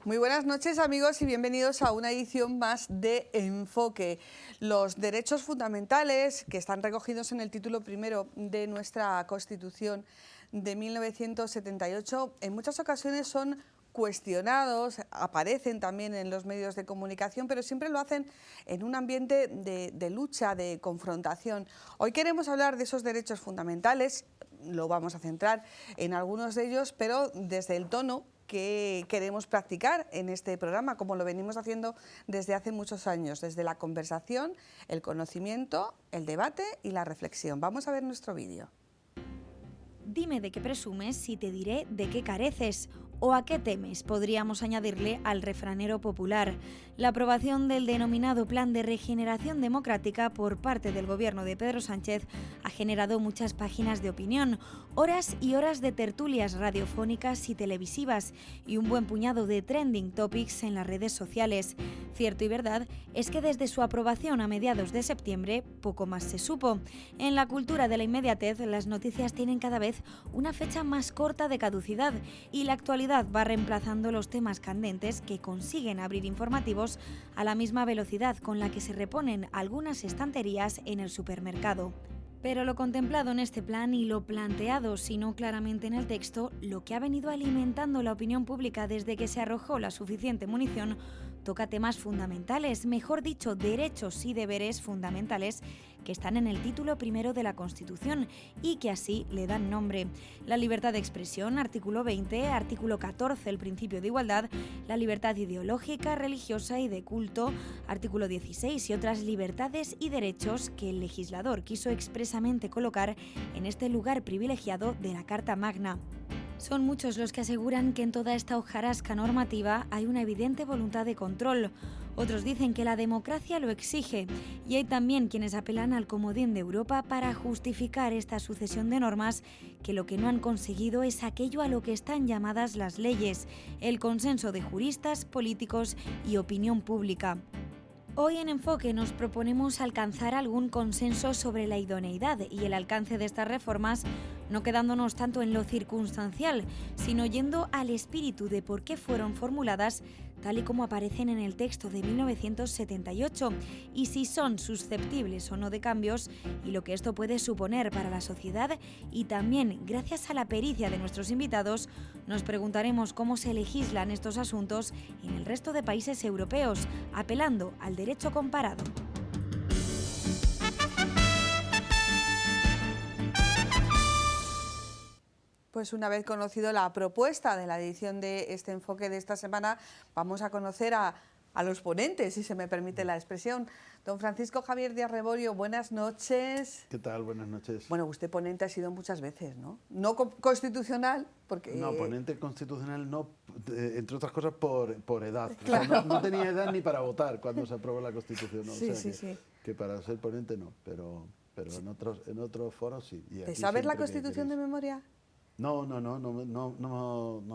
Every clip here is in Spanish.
Muy buenas noches, amigos, y bienvenidos a una edición más de Enfoque. Los derechos fundamentales que están recogidos en el título primero de nuestra Constitución de 1978 en muchas ocasiones son cuestionados, aparecen también en los medios de comunicación, pero siempre lo hacen en un ambiente de lucha, de confrontación. Hoy queremos hablar de esos derechos fundamentales, lo vamos a centrar en algunos de ellos, pero desde el tono que queremos practicar en este programa, como lo venimos haciendo desde hace muchos años, desde la conversación, el conocimiento, el debate y la reflexión. Vamos a ver nuestro vídeo. Dime de qué presumes y te diré de qué careces. ¿O a qué temes? Podríamos añadirle al refranero popular. La aprobación del denominado Plan de Regeneración Democrática por parte del gobierno de Pedro Sánchez ha generado muchas páginas de opinión, horas y horas de tertulias radiofónicas y televisivas y un buen puñado de trending topics en las redes sociales. Cierto y verdad es que desde su aprobación a mediados de septiembre poco más se supo. En la cultura de la inmediatez, las noticias tienen cada vez una fecha más corta de caducidad y la actualidad va reemplazando los temas candentes que consiguen abrir informativos a la misma velocidad con la que se reponen algunas estanterías en el supermercado. Pero lo contemplado en este plan y lo planteado, si no claramente en el texto, lo que ha venido alimentando la opinión pública desde que se arrojó la suficiente munición, toca temas fundamentales, mejor dicho, derechos y deberes fundamentales que están en el título primero de la Constitución y que así le dan nombre. La libertad de expresión, artículo 20, artículo 14, el principio de igualdad, la libertad ideológica, religiosa y de culto, artículo 16 y otras libertades y derechos que el legislador quiso expresamente colocar en este lugar privilegiado de la Carta Magna. Son muchos los que aseguran que en toda esta hojarasca normativa hay una evidente voluntad de control. Otros dicen que la democracia lo exige y hay también quienes apelan al comodín de Europa para justificar esta sucesión de normas que lo que no han conseguido es aquello a lo que están llamadas las leyes, el consenso de juristas, políticos y opinión pública. Hoy en Enfoque nos proponemos alcanzar algún consenso sobre la idoneidad y el alcance de estas reformas, no quedándonos tanto en lo circunstancial, sino yendo al espíritu de por qué fueron formuladas tal y como aparecen en el texto de 1978 y si son susceptibles o no de cambios y lo que esto puede suponer para la sociedad y también, gracias a la pericia de nuestros invitados, nos preguntaremos cómo se legislan estos asuntos en el resto de países europeos, apelando al derecho comparado. Pues una vez conocido la propuesta de la edición de este Enfoque de esta semana, vamos a conocer a los ponentes, si se me permite la expresión. Don Francisco Javier Díaz Reborio, buenas noches. ¿Qué tal? Buenas noches. Bueno, usted ponente ha sido muchas veces, ¿no? No constitucional, porque... No, ponente constitucional no, entre otras cosas por edad. Claro. O sea, no tenía edad ni para votar cuando se aprobó la Constitución, ¿no? Sí, o sea, sí. que para ser ponente no, pero en otros foros sí. Y ¿Te aquí sabes la siempre que Constitución de queréis. memoria? No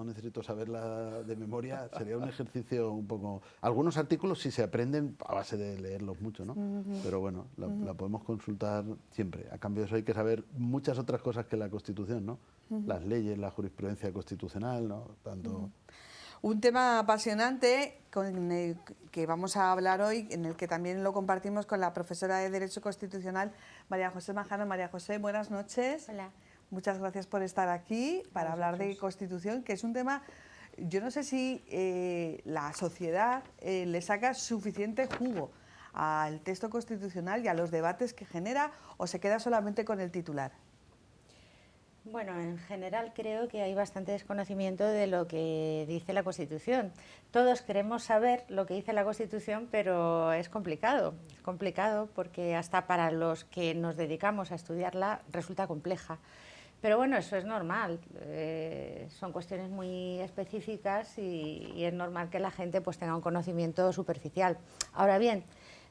necesito saberla de memoria, sería un ejercicio un poco... Algunos artículos sí se aprenden a base de leerlos mucho, ¿no? Pero bueno, la podemos consultar siempre. A cambio de eso hay que saber muchas otras cosas que la Constitución, ¿no? Las leyes, la jurisprudencia constitucional, ¿no? Tanto... Un tema apasionante con el que vamos a hablar hoy, en el que también lo compartimos con la profesora de Derecho Constitucional, María José Majano. María José, buenas noches. Hola. Muchas gracias por estar aquí para hablar de Constitución, que es un tema, yo no sé si la sociedad le saca suficiente jugo al texto constitucional y a los debates que genera, o se queda solamente con el titular. Bueno, en general creo que hay bastante desconocimiento de lo que dice la Constitución. Todos queremos saber lo que dice la Constitución, pero es complicado. Es complicado porque hasta para los que nos dedicamos a estudiarla resulta compleja. Pero bueno, eso es normal, son cuestiones muy específicas y es normal que la gente pues tenga un conocimiento superficial. Ahora bien,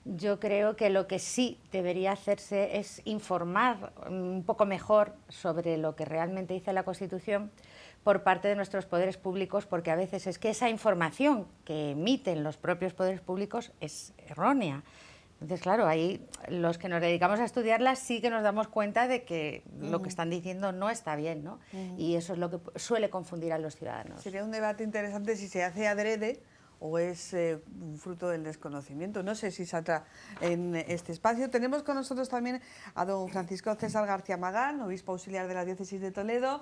yo creo que lo que sí debería hacerse es informar un poco mejor sobre lo que realmente dice la Constitución por parte de nuestros poderes públicos, porque a veces es que esa información que emiten los propios poderes públicos es errónea. Entonces, claro, ahí los que nos dedicamos a estudiarlas sí que nos damos cuenta de que lo que están diciendo no está bien, ¿no? Y eso es lo que suele confundir a los ciudadanos. Sería un debate interesante si se hace adrede o es un fruto del desconocimiento. No sé si saldrá en este espacio. Tenemos con nosotros también a don Francisco César García Magán, obispo auxiliar de la Diócesis de Toledo,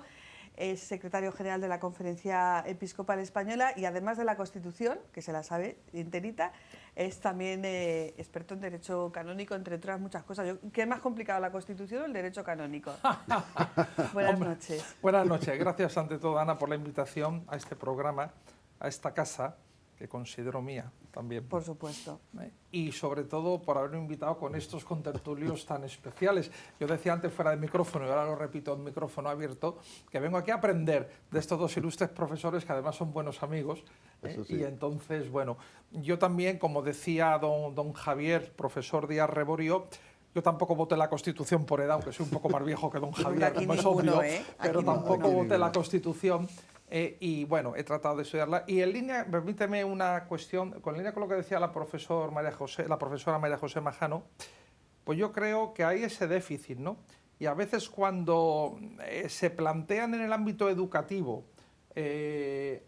es secretario general de la Conferencia Episcopal Española y además de la Constitución, que se la sabe enterita, es también experto en Derecho Canónico, entre otras muchas cosas. ¿Qué es más complicado, la Constitución o el Derecho Canónico? Buenas noches. Buenas noches. Gracias ante todo, Ana, por la invitación a este programa, a esta casa, que considero mía también. Por supuesto. Y sobre todo por haberme invitado con estos contertulios tan especiales. Yo decía antes fuera del micrófono, y ahora lo repito en micrófono abierto, que vengo aquí a aprender de estos dos ilustres profesores que además son buenos amigos. Sí. Y entonces, bueno, yo también, como decía don Javier, profesor Díaz Reborio, yo tampoco voté la Constitución por edad, aunque soy un poco más viejo que don Javier, como es obvio, pero tampoco voté la Constitución. Y bueno, he tratado de estudiarla. Y en línea, permíteme una cuestión, con línea con lo que decía la profesora María José Majano, pues yo creo que hay ese déficit, ¿no? Y a veces cuando se plantean en el ámbito educativo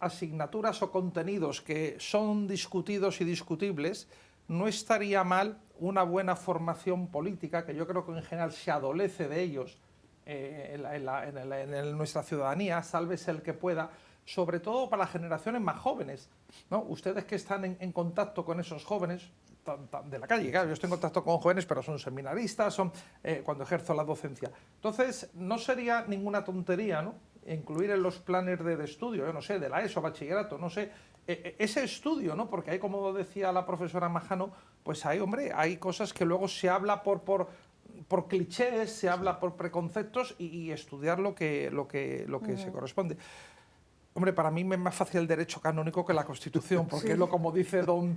asignaturas o contenidos que son discutidos y discutibles, no estaría mal una buena formación política, que yo creo que en general se adolece de ellos, en nuestra ciudadanía, sálvese el que pueda, sobre todo para las generaciones más jóvenes, ¿no? Ustedes que están en contacto con esos jóvenes de la calle, claro, yo estoy en contacto con jóvenes, pero son seminaristas, son cuando ejerzo la docencia. Entonces, no sería ninguna tontería, ¿no?, incluir en los planes de estudio, yo no sé, de la ESO, bachillerato, no sé, ese estudio, ¿no? Porque ahí, como decía la profesora Majano, pues hay, hombre, hay cosas que luego se habla por clichés, se habla por preconceptos y estudiar lo que se corresponde. Hombre, para mí es más fácil el derecho canónico que la Constitución, porque sí, es lo como dice don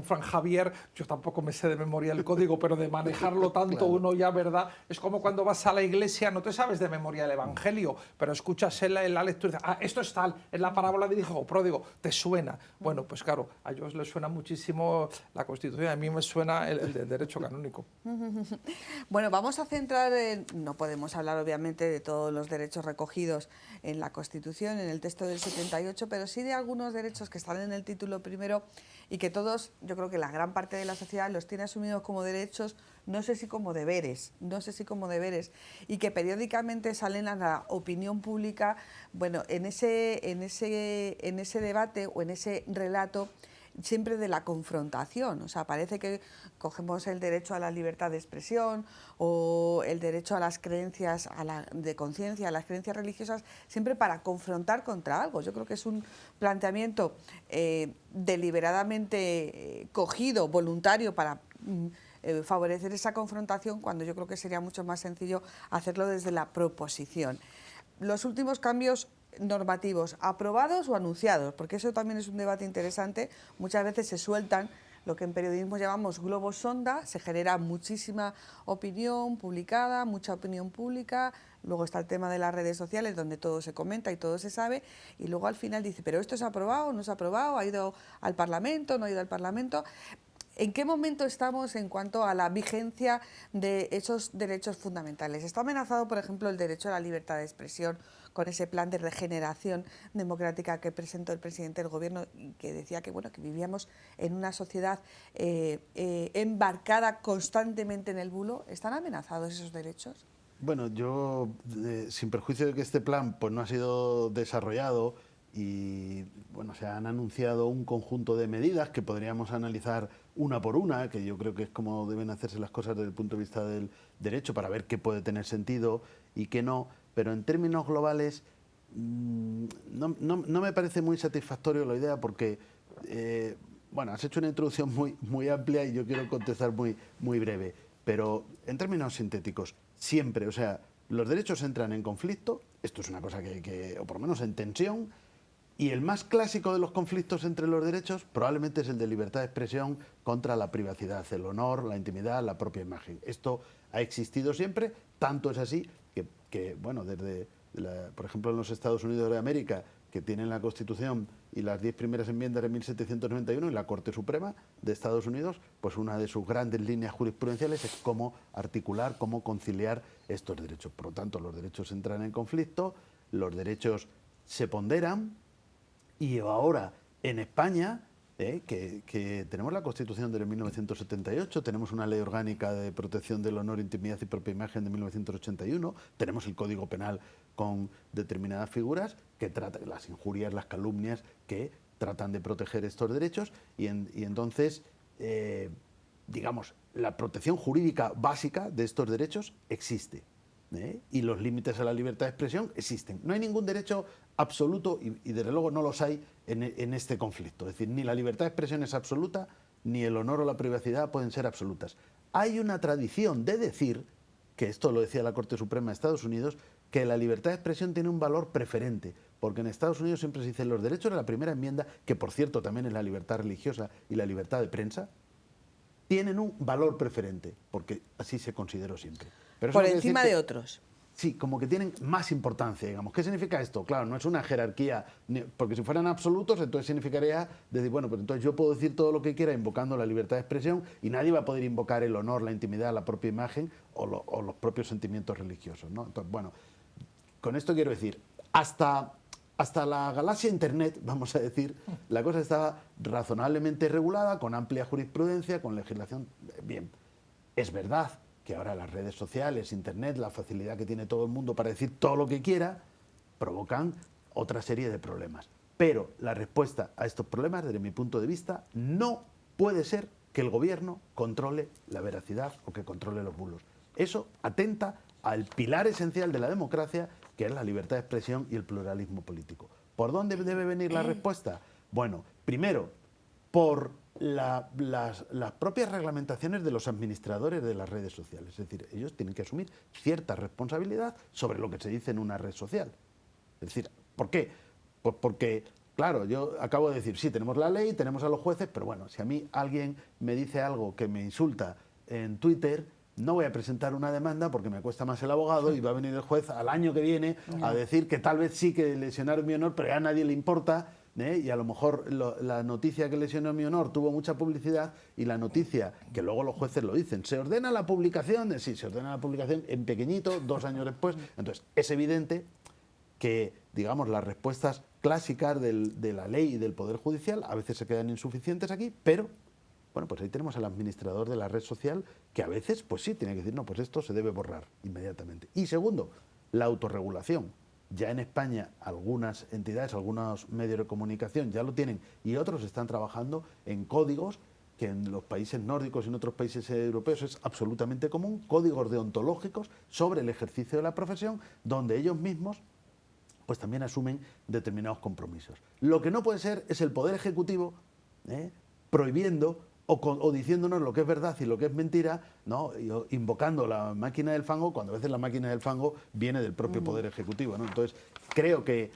Fran Javier, yo tampoco me sé de memoria el código, pero de manejarlo tanto, claro, uno ya, ¿verdad? Es como cuando vas a la iglesia, no te sabes de memoria el Evangelio, pero escuchas en la lectura y dices, esto es tal, es la parábola del hijo pródigo, te suena. Bueno, pues claro, a ellos les suena muchísimo la Constitución, a mí me suena el derecho canónico. Bueno, vamos a centrar no podemos hablar obviamente de todos los derechos recogidos en la Constitución, en el texto del 78, pero sí de algunos derechos que están en el título primero y que todos, yo creo que la gran parte de la sociedad los tiene asumidos como derechos, no sé si como deberes, y que periódicamente salen a la opinión pública, bueno, en ese debate o en ese relato siempre de la confrontación. O sea, parece que cogemos el derecho a la libertad de expresión o el derecho a las creencias de conciencia, a las creencias religiosas, siempre para confrontar contra algo. Yo creo que es un planteamiento deliberadamente cogido, voluntario, para favorecer esa confrontación, cuando yo creo que sería mucho más sencillo hacerlo desde la proposición. Los últimos cambios normativos, aprobados o anunciados, porque eso también es un debate interesante. Muchas veces se sueltan lo que en periodismo llamamos globos sonda, se genera muchísima opinión publicada, mucha opinión pública, luego está el tema de las redes sociales donde todo se comenta y todo se sabe, y luego al final dice, pero esto se ha aprobado, no se ha aprobado, ha ido al Parlamento, no ha ido al Parlamento. ¿En qué momento estamos en cuanto a la vigencia de esos derechos fundamentales? Está amenazado, por ejemplo, el derecho a la libertad de expresión con ese plan de regeneración democrática que presentó el presidente del Gobierno, y que decía que, bueno, que vivíamos en una sociedad embarcada constantemente en el bulo. ¿Están amenazados esos derechos? Bueno, yo, sin perjuicio de que este plan pues no ha sido desarrollado y bueno, se han anunciado un conjunto de medidas que podríamos analizar una por una, que yo creo que es como deben hacerse las cosas desde el punto de vista del derecho, para ver qué puede tener sentido y qué no, pero en términos globales no me parece muy satisfactorio la idea, porque bueno, has hecho una introducción muy amplia y yo quiero contestar muy breve, pero en términos sintéticos, siempre, o sea, los derechos entran en conflicto, esto es una cosa que o por lo menos en tensión, y el más clásico de los conflictos entre los derechos probablemente es el de libertad de expresión contra la privacidad, el honor, la intimidad, la propia imagen. Esto ha existido siempre, tanto es así que bueno, desde, por ejemplo, en los Estados Unidos de América, que tienen la Constitución y las 10 primeras enmiendas de 1791 y la Corte Suprema de Estados Unidos, pues una de sus grandes líneas jurisprudenciales es cómo articular, cómo conciliar estos derechos. Por lo tanto, los derechos entran en conflicto, los derechos se ponderan, y ahora en España que tenemos la Constitución de 1978, tenemos una ley orgánica de protección del honor, intimidad y propia imagen de 1981, tenemos el Código Penal con determinadas figuras que tratan las injurias, las calumnias, que tratan de proteger estos derechos y entonces, digamos, la protección jurídica básica de estos derechos existe. Y los límites a la libertad de expresión existen. No hay ningún derecho absoluto y desde luego no los hay en este conflicto. Es decir, ni la libertad de expresión es absoluta, ni el honor o la privacidad pueden ser absolutas. Hay una tradición de decir, que esto lo decía la Corte Suprema de Estados Unidos, que la libertad de expresión tiene un valor preferente, porque en Estados Unidos siempre se dice los derechos de la primera enmienda, que por cierto también es la libertad religiosa y la libertad de prensa, tienen un valor preferente, porque así se consideró siempre. Pero por encima de otros. Sí, como que tienen más importancia, digamos. ¿Qué significa esto? Claro, no es una jerarquía, porque si fueran absolutos, entonces significaría decir, bueno, pues entonces yo puedo decir todo lo que quiera invocando la libertad de expresión y nadie va a poder invocar el honor, la intimidad, la propia imagen o los propios sentimientos religiosos, ¿no? Entonces, bueno, con esto quiero decir, hasta la galaxia Internet, vamos a decir, la cosa estaba razonablemente regulada, con amplia jurisprudencia, con legislación. Bien, es verdad que ahora las redes sociales, Internet, la facilidad que tiene todo el mundo para decir todo lo que quiera, provocan otra serie de problemas. Pero la respuesta a estos problemas, desde mi punto de vista, no puede ser que el gobierno controle la veracidad o que controle los bulos. Eso atenta al pilar esencial de la democracia, que es la libertad de expresión y el pluralismo político. ¿Por dónde debe venir la respuesta? Bueno, primero, por las propias reglamentaciones de los administradores de las redes sociales. Es decir, ellos tienen que asumir cierta responsabilidad sobre lo que se dice en una red social. Es decir, ¿por qué? Pues porque, claro, yo acabo de decir, sí, tenemos la ley, tenemos a los jueces, pero bueno, si a mí alguien me dice algo que me insulta en Twitter, no voy a presentar una demanda porque me cuesta más el abogado y va a venir el juez al año que viene a decir que tal vez sí que lesionaron mi honor, pero ya a nadie le importa. Y a lo mejor la noticia que lesionó mi honor tuvo mucha publicidad y la noticia, que luego los jueces lo dicen, se ordena la publicación, sí, se ordena la publicación en pequeñito, 2 años después. Entonces, es evidente que, digamos, las respuestas clásicas de la ley y del Poder Judicial a veces se quedan insuficientes aquí, pero, bueno, pues ahí tenemos al administrador de la red social que a veces, pues sí, tiene que decir, no, pues esto se debe borrar inmediatamente. Y segundo, la autorregulación. Ya en España algunas entidades, algunos medios de comunicación ya lo tienen y otros están trabajando en códigos que en los países nórdicos y en otros países europeos es absolutamente común, códigos deontológicos sobre el ejercicio de la profesión, donde ellos mismos pues también asumen determinados compromisos. Lo que no puede ser es el Poder Ejecutivo prohibiendo o diciéndonos lo que es verdad y lo que es mentira, ¿no? Invocando la máquina del fango, cuando a veces la máquina del fango viene del propio Poder Ejecutivo, ¿no? Entonces, creo que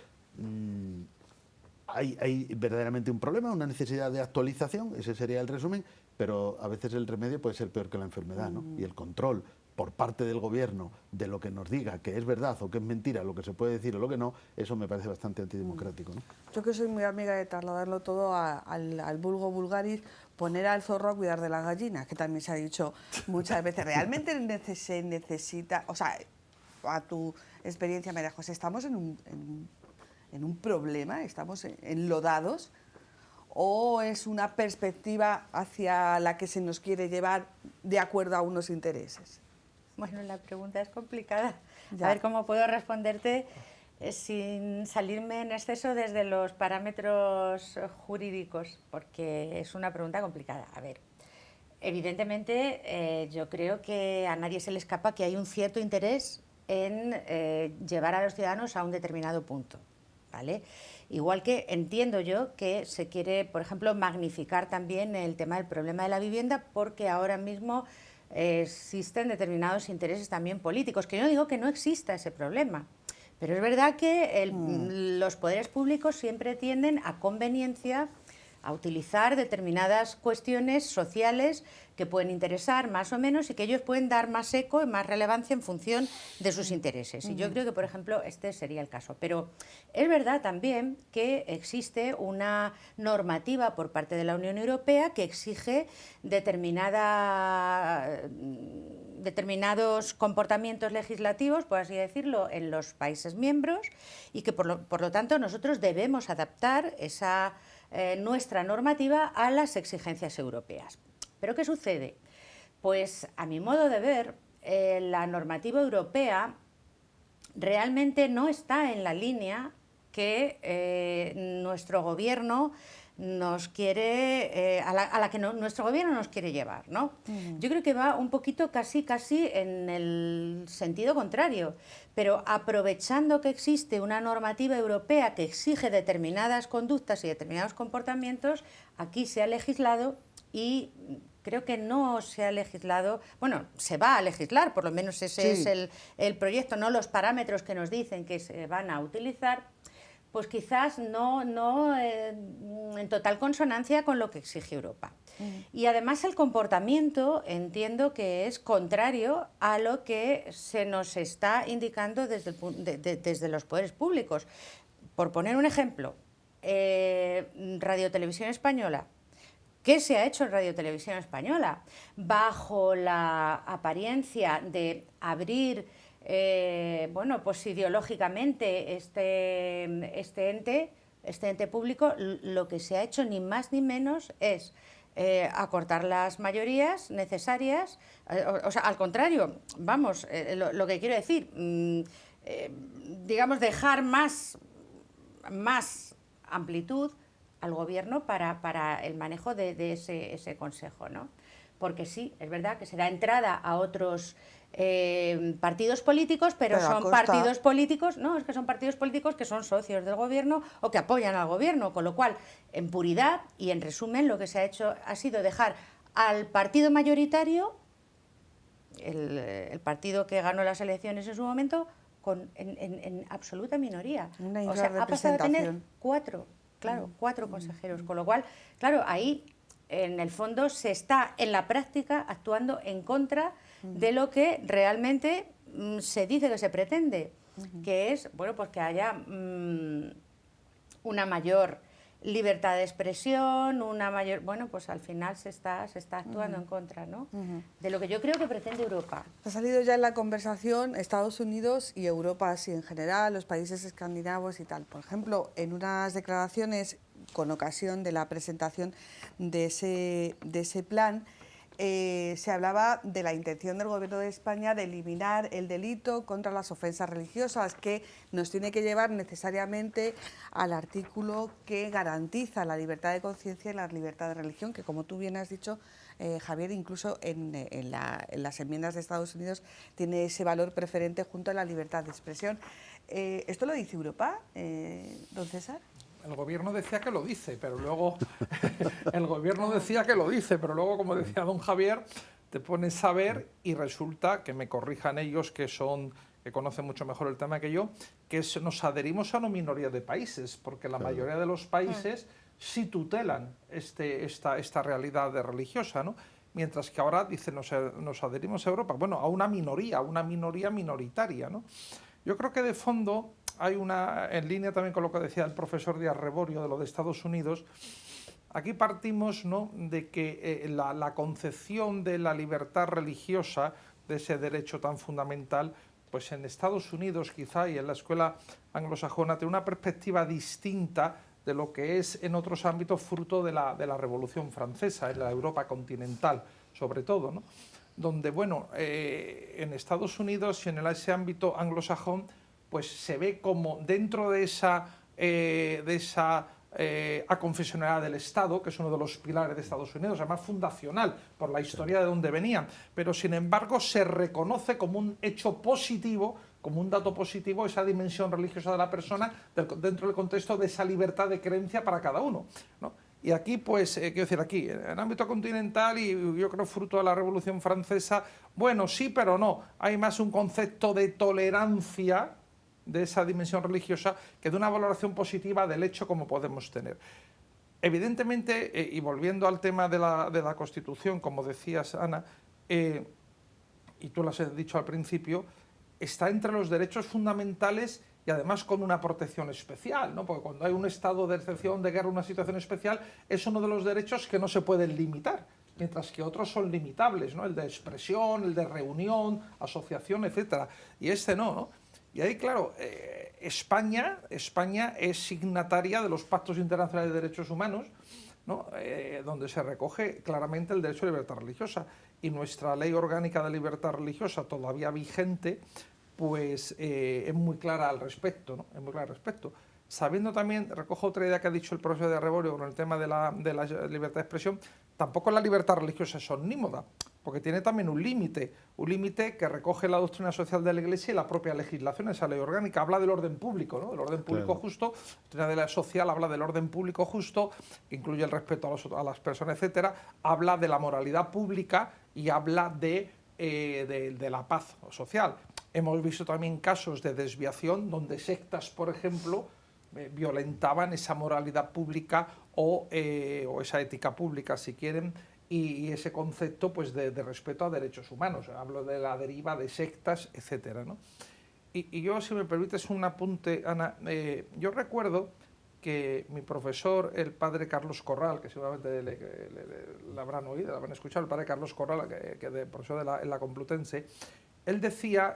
hay verdaderamente un problema, una necesidad de actualización, ese sería el resumen, pero a veces el remedio puede ser peor que la enfermedad, ¿no? Y el control por parte del gobierno de lo que nos diga que es verdad o que es mentira, lo que se puede decir o lo que no, eso me parece bastante antidemocrático, ¿no? Yo que soy muy amiga de trasladarlo todo al vulgo vulgaris, poner al zorro a cuidar de las gallinas, que también se ha dicho muchas veces. Realmente se necesita, o sea, a tu experiencia, María José, estamos en un problema, estamos enlodados, o es una perspectiva hacia la que se nos quiere llevar de acuerdo a unos intereses. Bueno, la pregunta es complicada. Ya. A ver cómo puedo responderte sin salirme en exceso desde los parámetros jurídicos, porque es una pregunta complicada. A ver, evidentemente yo creo que a nadie se le escapa que hay un cierto interés en llevar a los ciudadanos a un determinado punto, ¿vale? Igual que entiendo yo que se quiere, por ejemplo, magnificar también el tema del problema de la vivienda, porque ahora mismo existen determinados intereses también políticos, que yo no digo que no exista ese problema, pero es verdad que los poderes públicos siempre tienden a conveniencia a utilizar determinadas cuestiones sociales que pueden interesar más o menos y que ellos pueden dar más eco y más relevancia en función de sus intereses. Y yo creo que, por ejemplo, este sería el caso. Pero es verdad también que existe una normativa por parte de la Unión Europea que exige determinados comportamientos legislativos, por así decirlo, en los países miembros y que, por lo tanto, nosotros debemos adaptar esa nuestra normativa a las exigencias europeas. ¿Pero qué sucede? Pues a mi modo de ver, la normativa europea realmente no está en la línea que nuestro gobierno nos quiere, a la que nuestro gobierno nos quiere llevar, ¿no? Yo creo que va un poquito casi en el sentido contrario, pero aprovechando que existe una normativa europea que exige determinadas conductas y determinados comportamientos, aquí se ha legislado y creo que no se ha legislado, bueno, se va a legislar, por lo menos ese es el proyecto, no los parámetros que nos dicen que se van a utilizar, pues quizás no en total consonancia con lo que exige Europa. Y además el comportamiento entiendo que es contrario a lo que se nos está indicando desde los poderes públicos. Por poner un ejemplo, Radio Televisión Española. ¿Qué se ha hecho en Radio Televisión Española? Bajo la apariencia de abrir, bueno, pues ideológicamente este ente público, lo que se ha hecho ni más ni menos es acortar las mayorías necesarias, o sea, al contrario, vamos, lo que quiero decir, digamos, dejar más amplitud al gobierno para el manejo de ese consejo, ¿no? Porque sí, es verdad que se da entrada a otros partidos políticos, pero son partidos políticos, no, es que son partidos políticos que son socios del gobierno o que apoyan al gobierno, con lo cual, en puridad y en resumen, lo que se ha hecho ha sido dejar al partido mayoritario, el partido que ganó las elecciones en su momento, en absoluta minoría. O sea, ha pasado a tener cuatro consejeros, con lo cual, claro, ahí en el fondo se está en la práctica actuando en contra de lo que realmente se dice que se pretende, que es, bueno, pues que haya una mayor libertad de expresión, una mayor, bueno, pues al final se está actuando en contra, ¿no? De lo que yo creo que pretende Europa. Ha salido ya en la conversación Estados Unidos y Europa así en general, los países escandinavos y tal. Por ejemplo, en unas declaraciones con ocasión de la presentación de ese plan, se hablaba de la intención del Gobierno de España de eliminar el delito contra las ofensas religiosas, que nos tiene que llevar necesariamente al artículo que garantiza la libertad de conciencia y la libertad de religión, que como tú bien has dicho, Javier, incluso en las enmiendas de Estados Unidos tiene ese valor preferente junto a la libertad de expresión. ¿Esto lo dice Europa, don César? El gobierno decía que lo dice, pero luego como decía don Javier, te pones a ver y resulta que me corrijan ellos que conocen mucho mejor el tema que yo, que nos adherimos a una minoría de países, porque la mayoría de los países sí tutelan esta realidad religiosa, ¿no? Mientras que ahora dicen nos adherimos a Europa, bueno, a una minoría minoritaria, ¿no? Yo creo que de fondo hay en línea también con lo que decía el profesor Díaz Reborio de lo de Estados Unidos, aquí partimos, ¿no?, de que la concepción de la libertad religiosa, de ese derecho tan fundamental, pues en Estados Unidos quizá y en la escuela anglosajona tiene una perspectiva distinta de lo que es en otros ámbitos fruto de la Revolución Francesa, en la Europa continental sobre todo, ¿no?, donde, bueno, en Estados Unidos y en ese ámbito anglosajón, pues se ve como dentro de esa aconfesionalidad del Estado, que es uno de los pilares de Estados Unidos, además fundacional por la historia de donde venían, pero sin embargo se reconoce como un hecho positivo, como un dato positivo, esa dimensión religiosa de la persona dentro del contexto de esa libertad de creencia para cada uno, ¿no? Y aquí, pues, quiero decir, aquí, en el ámbito continental, y yo creo fruto de la Revolución Francesa, bueno, sí, pero no, hay más un concepto de tolerancia de esa dimensión religiosa que de una valoración positiva del hecho como podemos tener. Evidentemente, y volviendo al tema de la Constitución, como decías, Ana, y tú lo has dicho al principio, está entre los derechos fundamentales y además con una protección especial, ¿no? Porque cuando hay un estado de excepción, de guerra, una situación especial, es uno de los derechos que no se pueden limitar, mientras que otros son limitables, ¿no? El de expresión, el de reunión, asociación, etcétera. Y este no, ¿no? Y ahí, claro, España es signataria de los pactos internacionales de derechos humanos, ¿no? Donde se recoge claramente el derecho a libertad religiosa. Y nuestra ley orgánica de libertad religiosa, todavía vigente, pues es muy clara al respecto, ¿no? Es muy clara al respecto. Sabiendo también, recojo otra idea que ha dicho el profesor de Arreborio con el tema de la libertad de expresión, tampoco la libertad religiosa es omnímoda, porque tiene también un límite que recoge la doctrina social de la Iglesia y la propia legislación, esa ley orgánica, habla del orden público, ¿no? Del orden público justo, la doctrina de la social habla del orden público justo, que incluye el respeto a las personas, etcétera, habla de la moralidad pública y habla de la paz social. Hemos visto también casos de desviación donde sectas, por ejemplo, violentaban esa moralidad pública o esa ética pública, si quieren, y ese concepto pues, de respeto a derechos humanos. Hablo de la deriva de sectas, etcétera, ¿no? Y yo, si me permites un apunte, Ana, yo recuerdo que mi profesor, el padre Carlos Corral, que seguramente le habrán oído, le habrán escuchado, el padre Carlos Corral, que es profesor en la Complutense, él decía,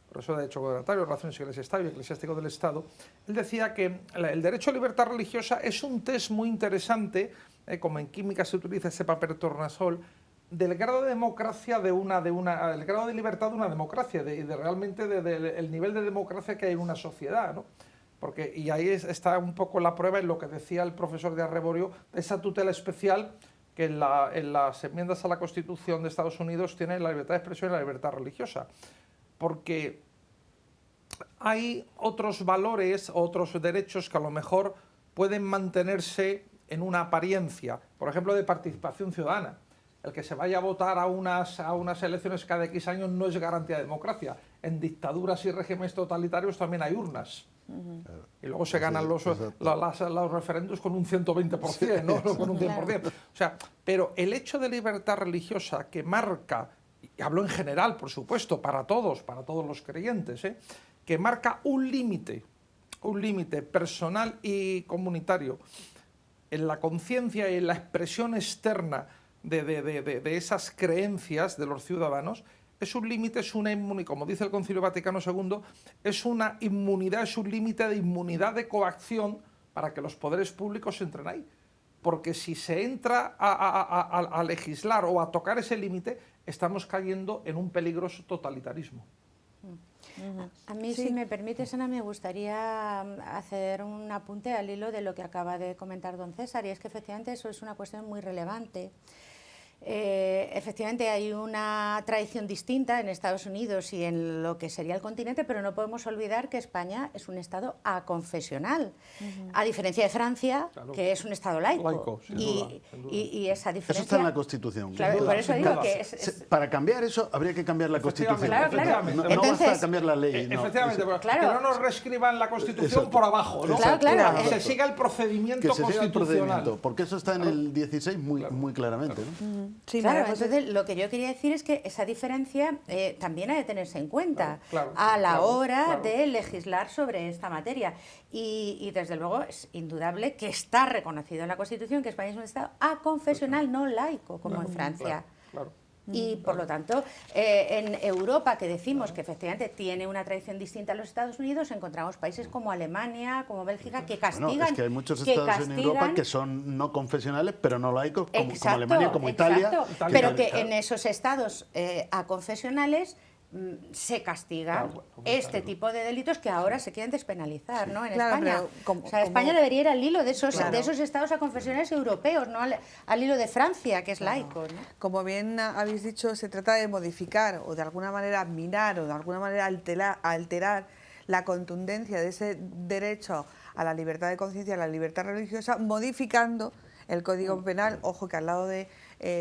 profesor de Derecho Comunitario, Relaciones Iglesia-Estado y Eclesiástico del Estado, él decía que el derecho a libertad religiosa es un test muy interesante, como en química se utiliza ese papel tornasol, del grado de democracia el grado de libertad de una democracia, realmente el nivel de democracia que hay en una sociedad, ¿no? Porque, y ahí está un poco la prueba en lo que decía el profesor de Arreborio, esa tutela especial que en las enmiendas a la Constitución de Estados Unidos tiene la libertad de expresión y la libertad religiosa. Porque hay otros valores, otros derechos que a lo mejor pueden mantenerse en una apariencia, por ejemplo, de participación ciudadana. El que se vaya a votar a unas elecciones cada X años no es garantía de democracia. En dictaduras y regímenes totalitarios también hay urnas. Y luego se ganan los referendos con un 120%, ¿no? Con un 100%. O sea, pero el hecho de libertad religiosa que marca, y hablo en general, por supuesto, para todos los creyentes, que marca un límite personal y comunitario en la conciencia y en la expresión externa de esas creencias de los ciudadanos, es un límite, es una inmunidad, como dice el Concilio Vaticano II, es una inmunidad, es un límite de inmunidad de coacción para que los poderes públicos entren ahí. Porque si se entra a legislar o a tocar ese límite, estamos cayendo en un peligroso totalitarismo. A mí, sí, si me permites, Ana, me gustaría hacer un apunte al hilo de lo que acaba de comentar don César, y es que efectivamente eso es una cuestión muy relevante. Efectivamente hay una tradición distinta en Estados Unidos y en lo que sería el continente, pero no podemos olvidar que España es un Estado aconfesional, a diferencia de Francia, claro, que es un Estado laico. Sin duda. Y esa diferencia... Eso está en la Constitución. Claro, por eso digo que para cambiar eso habría que cambiar la Constitución. Claro. No basta cambiar la ley. Efectivamente, que no nos reescriban la Constitución por abajo, ¿no? Claro. Que se siga el procedimiento constitucional. Porque eso está en el 16 muy claramente, ¿no? Sí, claro, entonces lo que yo quería decir es que esa diferencia también ha de tenerse en cuenta a la hora de legislar sobre esta materia. Y desde luego es indudable que está reconocido en la Constitución que España es un Estado aconfesional, no laico, como en Francia. Y por lo tanto, en Europa, que decimos que efectivamente tiene una tradición distinta a los Estados Unidos, encontramos países como Alemania, como Bélgica, que castigan... No, es que hay muchos estados en Europa que son no confesionales, pero no laicos, como Alemania, como Italia. Pero que en esos estados aconfesionales se castiga este tipo de delitos que ahora se quieren despenalizar, ¿no? En España. España debería ir al hilo de esos estados aconfesionales europeos, no al hilo de Francia, que es laico, ¿no? Como bien habéis dicho, se trata de modificar o de alguna manera minar o de alguna manera alterar la contundencia de ese derecho a la libertad de conciencia, a la libertad religiosa, modificando el Código Penal. Ojo que al lado de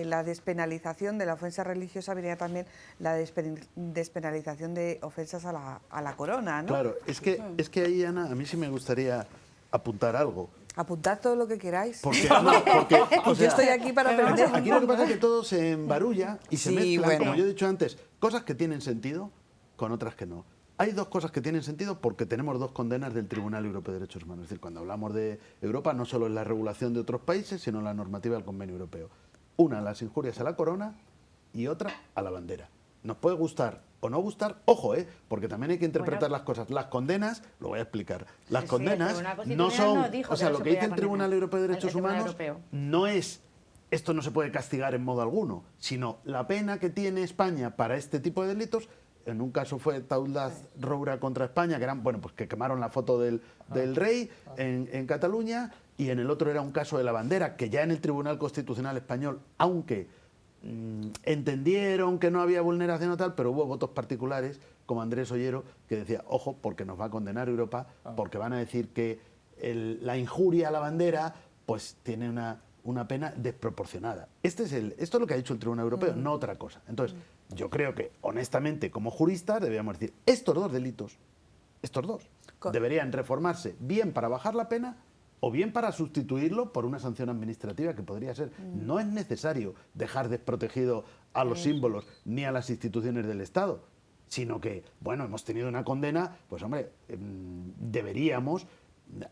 la despenalización de la ofensa religiosa venía también la despenalización de ofensas a la corona, ¿no? Claro, es que ahí, Ana, a mí sí me gustaría apuntar algo. Apuntad todo lo que queráis. Porque yo estoy aquí para aprender. Aquí lo que pasa es que todo se embarulla y se mezcla, como yo he dicho antes, cosas que tienen sentido con otras que no. Hay dos cosas que tienen sentido porque tenemos dos condenas del Tribunal Europeo de Derechos Humanos. Es decir, cuando hablamos de Europa, no solo es la regulación de otros países, sino la normativa del Convenio Europeo. Una, las injurias a la corona, y otra, a la bandera. nos puede gustar o no gustar, ojo, porque también hay que interpretar las cosas. Las condenas, lo voy a explicar, las condenas no son, o sea, lo que dice el Tribunal Europeo de Derechos Humanos no es, esto no se puede castigar en modo alguno, sino la pena que tiene España para este tipo de delitos. En un caso fue Taulaz Roura contra España, que eran, bueno, pues que quemaron la foto del rey en Cataluña, y en el otro era un caso de la bandera, que ya en el Tribunal Constitucional Español, aunque entendieron que no había vulneración o tal, pero hubo votos particulares, como Andrés Ollero, que decía, ojo, porque nos va a condenar Europa, porque van a decir que la injuria a la bandera pues tiene una pena desproporcionada. Esto es lo que ha dicho el Tribunal Europeo, no otra cosa. Entonces, yo creo que, honestamente, como juristas, deberíamos decir, estos dos delitos, deberían reformarse bien para bajar la pena o bien para sustituirlo por una sanción administrativa que podría ser. No es necesario dejar desprotegido a los símbolos ni a las instituciones del Estado, sino que, bueno, hemos tenido una condena, pues hombre, deberíamos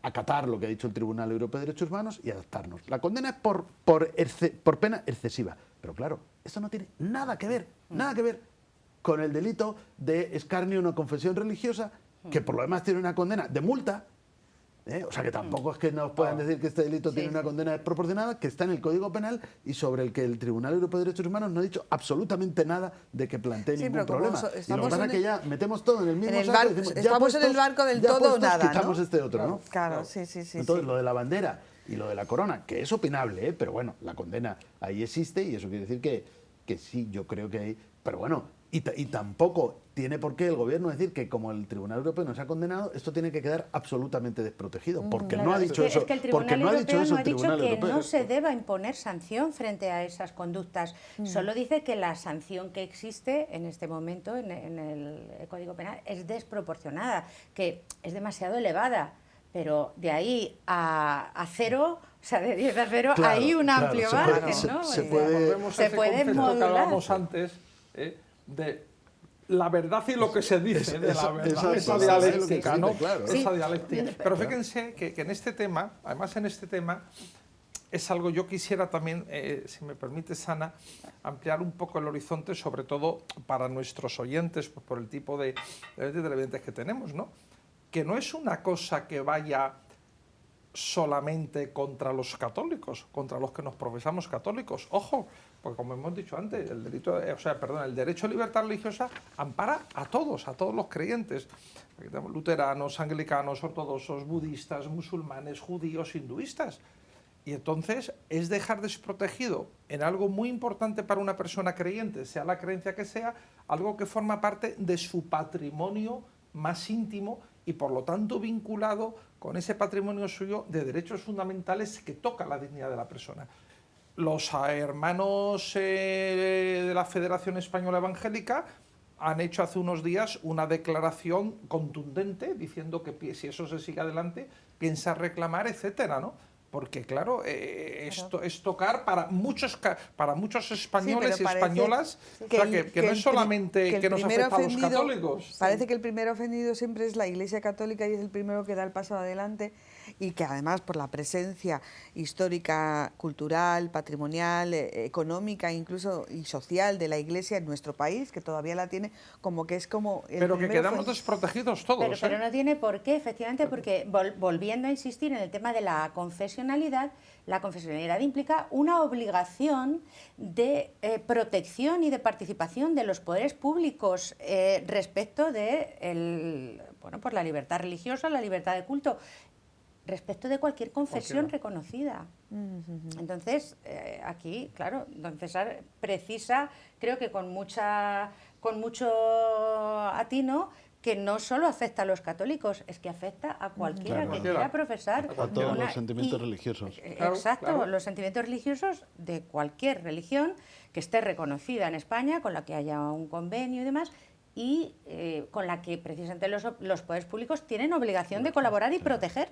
acatar lo que ha dicho el Tribunal Europeo de Derechos Humanos y adaptarnos. La condena es por pena excesiva, pero claro, esto no tiene nada que ver con el delito de escarnio a una confesión religiosa, que por lo demás tiene una condena de multa. O sea que tampoco es que nos puedan decir que este delito tiene una condena desproporcionada, que está en el Código Penal y sobre el que el Tribunal Europeo de Derechos Humanos no ha dicho absolutamente nada de que plantee ningún problema. Y lo que pasa es que ya metemos todo en el mismo saco y decimos, estamos en el barco del todo o nada, quitamos ¿no? este otro, ¿no? Claro, sí. Entonces, lo de la bandera y lo de la corona, que es opinable, pero bueno, la condena ahí existe y eso quiere decir que sí, yo creo que hay... Pero bueno, y tampoco tiene por qué el gobierno decir que como el Tribunal Europeo nos ha condenado, esto tiene que quedar absolutamente desprotegido, porque no ha dicho eso. Es que el Tribunal Europeo no ha dicho que no se deba imponer sanción frente a esas conductas. Solo dice que la sanción que existe en este momento en el Código Penal es desproporcionada, que es demasiado elevada. Pero de ahí a cero, o sea, de 10 a 0, hay un amplio margen, ¿no? Se puede modular. Que hablábamos antes, de la verdad y lo que se dice de la verdad, esa dialéctica, ¿no? Esa dialéctica. Pero fíjense que en este tema, además en este tema, es algo, yo quisiera también, si me permite, Ana, ampliar un poco el horizonte, sobre todo para nuestros oyentes, pues por el tipo de televidentes que tenemos, ¿no? Que no es una cosa que vaya solamente contra los católicos, contra los que nos profesamos católicos. Ojo, porque como hemos dicho antes, el derecho a libertad religiosa ampara a todos los creyentes. Aquí tenemos luteranos, anglicanos, ortodoxos, budistas, musulmanes, judíos, hinduistas. Y entonces es dejar desprotegido en algo muy importante para una persona creyente, sea la creencia que sea, algo que forma parte de su patrimonio más íntimo y por lo tanto vinculado con ese patrimonio suyo de derechos fundamentales que toca la dignidad de la persona. Los hermanos de la Federación Española Evangélica han hecho hace unos días una declaración contundente diciendo que si eso se sigue adelante piensa reclamar, etcétera, ¿no? Porque claro, esto es tocar para muchos españoles y españolas, que no es solamente que nos afecta a los católicos. Parece que el primer ofendido siempre es la Iglesia Católica y es el primero que da el paso adelante, y que además por la presencia histórica, cultural, patrimonial, económica, incluso y social de la Iglesia en nuestro país, que todavía la tiene, como que es como... Pero que quedamos desprotegidos todos. Pero no tiene por qué, efectivamente, porque volviendo a insistir en el tema de la confesionalidad, la confesionalidad implica una obligación de protección y de participación de los poderes públicos respecto de por la libertad religiosa, la libertad de culto, respecto de cualquier confesión reconocida. Entonces, aquí, claro, don César precisa, creo que con mucho atino, que no solo afecta a los católicos, es que afecta a cualquiera que quiera profesar. A todos los sentimientos religiosos. Exacto, los sentimientos religiosos de cualquier religión que esté reconocida en España, con la que haya un convenio y demás, y con la que precisamente los poderes públicos tienen obligación de colaborar y proteger.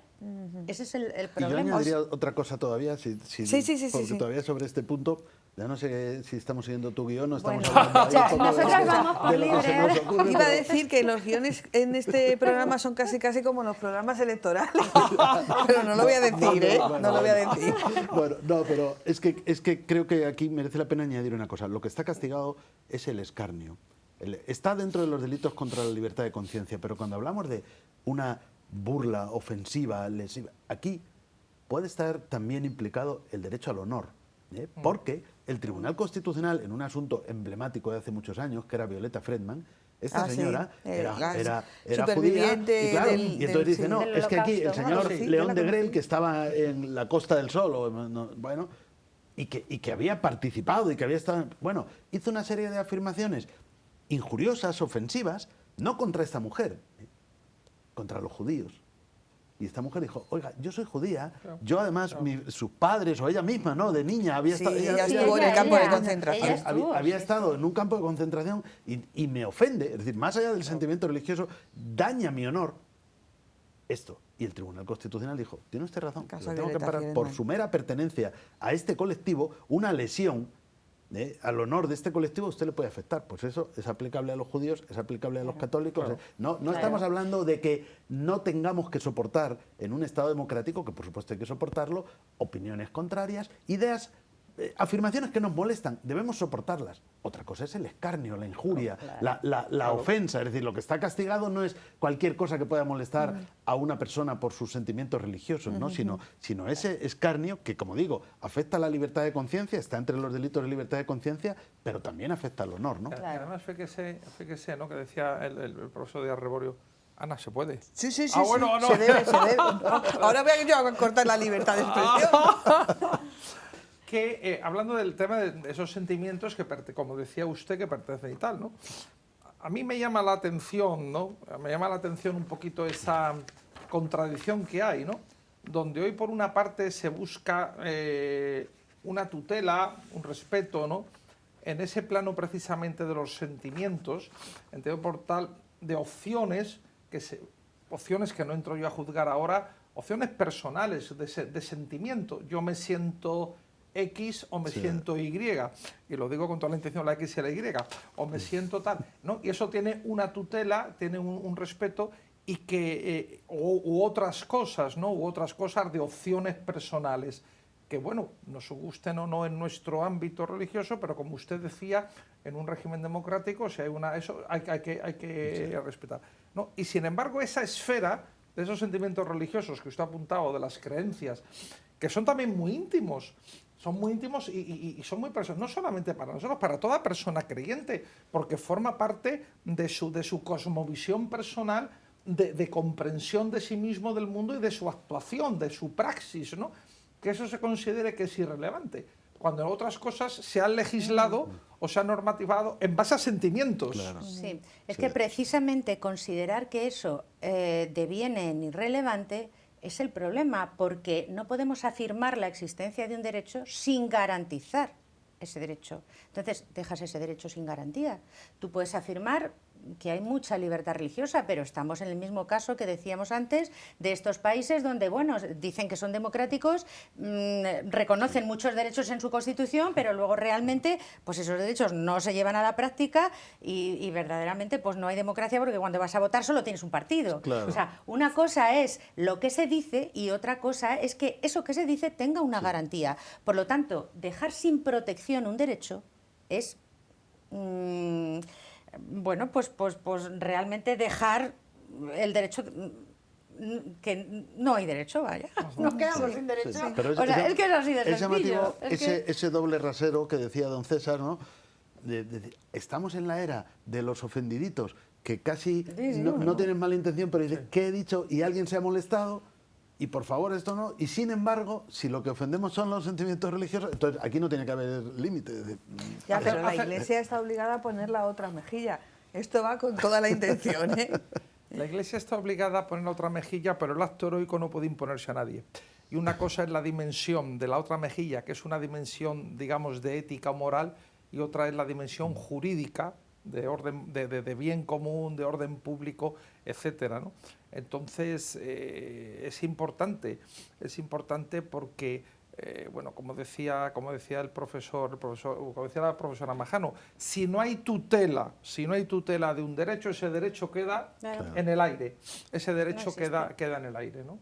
Ese es el problema. Y yo añadiría otra cosa todavía, porque todavía sobre este punto, ya no sé si estamos siguiendo tu guión o estamos hablando nosotros vamos por libre. Iba a decir que los guiones en este programa son casi como los programas electorales, pero no lo voy a decir, no lo voy a decir. Bueno, no, pero es que creo que aquí merece la pena añadir una cosa. Lo que está castigado es el escarnio. Está dentro de los delitos contra la libertad de conciencia, pero cuando hablamos de una burla ofensiva, lesiva, aquí puede estar también implicado el derecho al honor, porque el Tribunal Constitucional, en un asunto emblemático de hace muchos años, que era Violeta Friedman, esta señora era judía, y, claro, y entonces dice, no, es que aquí el señor León de Grel, que estaba en la Costa del Sol, bueno, y que había participado y que había estado, bueno, hizo una serie de afirmaciones injuriosas, ofensivas, no contra esta mujer, contra los judíos. Y esta mujer dijo, oiga, yo soy judía, yo además, sus padres o ella misma, ¿no? De niña había estado... ella estuvo en el campo de concentración. Había estado en un campo de concentración y me ofende, es decir, más allá del sentimiento religioso, daña mi honor esto. Y el Tribunal Constitucional dijo, tiene usted razón, lo tengo que parar por su mera pertenencia a este colectivo, una lesión al honor de este colectivo usted le puede afectar. Pues eso es aplicable a los judíos, es aplicable a los católicos. No estamos hablando de que no tengamos que soportar en un Estado democrático, que por supuesto hay que soportarlo, opiniones contrarias, ideas, afirmaciones que nos molestan, debemos soportarlas. Otra cosa es el escarnio, la injuria, la ofensa. Es decir, lo que está castigado no es cualquier cosa que pueda molestar a una persona por sus sentimientos religiosos, ¿no? sino ese escarnio que, como digo, afecta a la libertad de conciencia, está entre los delitos de libertad de conciencia, pero también afecta al honor, ¿no? Claro. Además, fíjese, ¿no? Que decía el profesor Díaz Reborio, Ana, ¿se puede? Sí, sí, sí. Bueno, sí. No. Se debe. No. Ahora voy yo a cortar la libertad de expresión. Que hablando del tema de esos sentimientos que, como decía usted, que pertenecen y tal, ¿no? A mí me llama la atención, ¿no? Me llama la atención un poquito esa contradicción que hay, ¿no? Donde hoy por una parte se busca una tutela, un respeto, ¿no? En ese plano precisamente de los sentimientos, entendido por tal de opciones que no entro yo a juzgar ahora, opciones personales de sentimiento. Yo me siento X o me siento Y, y lo digo con toda la intención, la X y la Y, o me siento tal, ¿no? Y eso tiene una tutela, tiene un respeto, y que u otras cosas, ¿no? U otras cosas de opciones personales, que bueno, nos gusten o no en nuestro ámbito religioso, pero como usted decía, en un régimen democrático, si hay eso hay que respetar, ¿no? Y sin embargo, esa esfera de esos sentimientos religiosos que usted ha apuntado, de las creencias, que son también muy íntimos, y son muy personales, no solamente para nosotros, para toda persona creyente, porque forma parte de su cosmovisión personal, de comprensión de sí mismo, del mundo y de su actuación, de su praxis, ¿no? Que eso se considere que es irrelevante, cuando en otras cosas se ha legislado o se ha normativado en base a sentimientos. Claro. Sí, es que precisamente considerar que eso deviene en irrelevante es el problema, porque no podemos afirmar la existencia de un derecho sin garantizar ese derecho. Entonces, dejas ese derecho sin garantía. Tú puedes afirmar que hay mucha libertad religiosa, pero estamos en el mismo caso que decíamos antes de estos países donde, bueno, dicen que son democráticos, reconocen muchos derechos en su Constitución, pero luego realmente pues esos derechos no se llevan a la práctica y verdaderamente pues no hay democracia, porque cuando vas a votar solo tienes un partido. Claro. O sea, una cosa es lo que se dice y otra cosa es que eso que se dice tenga una garantía. Por lo tanto, dejar sin protección un derecho es... bueno, pues realmente dejar el derecho, que no hay derecho, vaya, nos quedamos sin derecho. Sí, pero es que es así de es llamativo sencillo. ese doble rasero que decía don César, ¿no? Estamos en la era de los ofendiditos, que casi no tienen mala intención, pero dicen, ¿qué he dicho? Y alguien se ha molestado, y por favor esto no, y sin embargo, si lo que ofendemos son los sentimientos religiosos, entonces aquí no tiene que haber límites. Ya, pero la Iglesia está obligada a poner la otra mejilla. Esto va con toda la intención, ¿eh? La Iglesia está obligada a poner la otra mejilla, pero el acto heroico no puede imponerse a nadie. Y una cosa es la dimensión de la otra mejilla, que es una dimensión, digamos, de ética o moral, y otra es la dimensión jurídica, de orden, de bien común, de orden público, etcétera, ¿no? Entonces es importante porque bueno, como decía la profesora Majano, si no hay tutela de un derecho, ese derecho queda en el aire, ese derecho queda en el aire, ¿no?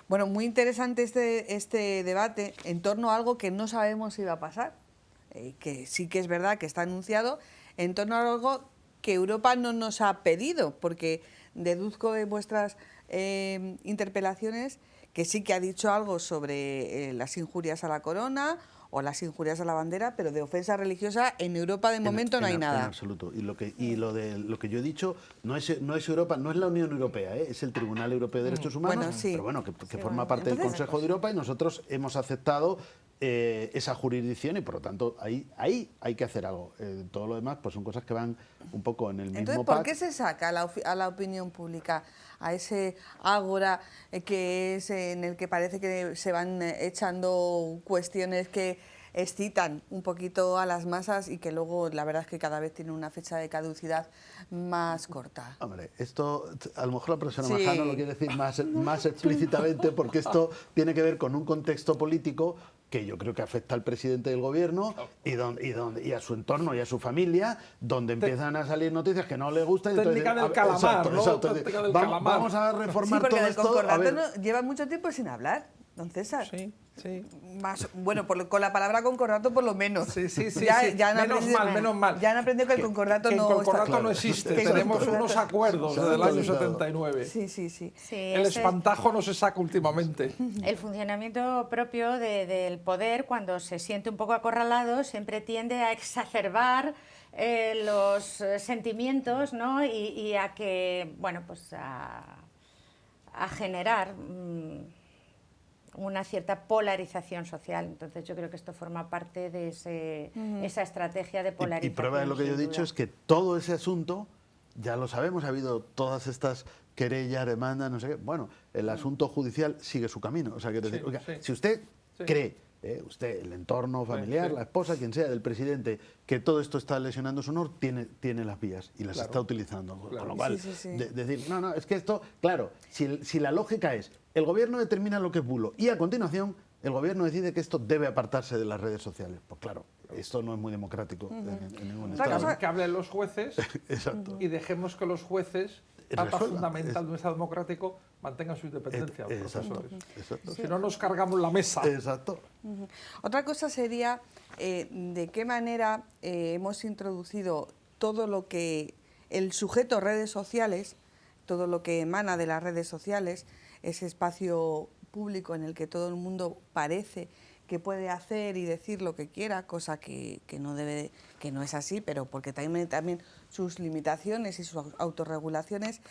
Bueno, muy interesante este debate en torno a algo que no sabemos si va a pasar, que sí que es verdad que está anunciado, en torno a algo que Europa no nos ha pedido, porque deduzco de vuestras interpelaciones que sí que ha dicho algo sobre las injurias a la corona o las injurias a la bandera, pero de ofensa religiosa en Europa de momento no hay nada. En absoluto. Y lo que yo he dicho no es Europa, no es la Unión Europea, es el Tribunal Europeo de Derechos Humanos, Bueno, sí. pero bueno, que forma parte del Consejo de Europa, y nosotros hemos aceptado esa jurisdicción, y por lo tanto ahí hay que hacer algo. Todo lo demás pues son cosas que van un poco en el mismo Entonces, ¿por qué se saca a la opinión pública, a ese ágora que es en el que parece que se van echando cuestiones que excitan un poquito a las masas y que luego la verdad es que cada vez tiene una fecha de caducidad más corta? Hombre, esto a lo mejor la profesora Sí. Majano lo quiere decir más explícitamente, porque esto tiene que ver con un contexto político que yo creo que afecta al presidente del gobierno y a su entorno y a su familia, donde empiezan a salir noticias que no le gustan. Técnica del calamar, ¿no? Exacto. Técnica del calamar. Vamos a Sí, reformar porque todo del esto. concordato lleva mucho tiempo sin hablar, don César. Sí, sí. Más, bueno, con la palabra concordato por lo menos. Sí. Ya han Menos aprendido- mal, menos mal. Ya han aprendido que el concordato Que el no concordato está. no existe. Que el Tenemos concordato- unos acuerdos Se ha desde el año actualizado. 79. Sí. Sí, El ese- espantajo no se saca últimamente. El funcionamiento propio del poder, cuando se siente un poco acorralado, siempre tiende a exacerbar los sentimientos, ¿no? Y a que, bueno, pues a generar una cierta polarización social. Entonces yo creo que esto forma parte de esa estrategia de polarización. Y prueba de lo que yo he sin dicho duda. es que todo ese asunto, ya lo sabemos, ha habido todas estas querellas, demandas, no sé qué. Bueno, el asunto judicial sigue su camino. O sea, quiero Sí, decir, oiga, sí. si usted Sí. cree, usted, el entorno familiar, sí. la esposa, quien sea, del presidente, que todo esto está lesionando su honor, tiene las vías y las Claro. está utilizando. Con Claro. lo cual, Sí. decir, no, es que esto, claro, si la lógica es, el gobierno determina lo que es bulo y a continuación el gobierno decide que esto debe apartarse de las redes sociales. Pues claro, esto no es muy democrático en ningún Otra estado. cosa- Que hablen los jueces Exacto. y dejemos que los jueces, pata Resuelvan. fundamental de un Estado democrático, mantengan su independencia, los Exacto, profesores. exacto. Si no, nos cargamos la mesa. Exacto. Otra cosa sería de qué manera hemos introducido todo lo que el sujeto redes sociales, todo lo que emana de las redes sociales, ese espacio público en el que todo el mundo parece que puede hacer y decir lo que quiera, cosa que no debe, que no es así, pero porque también sus limitaciones y sus autorregulaciones,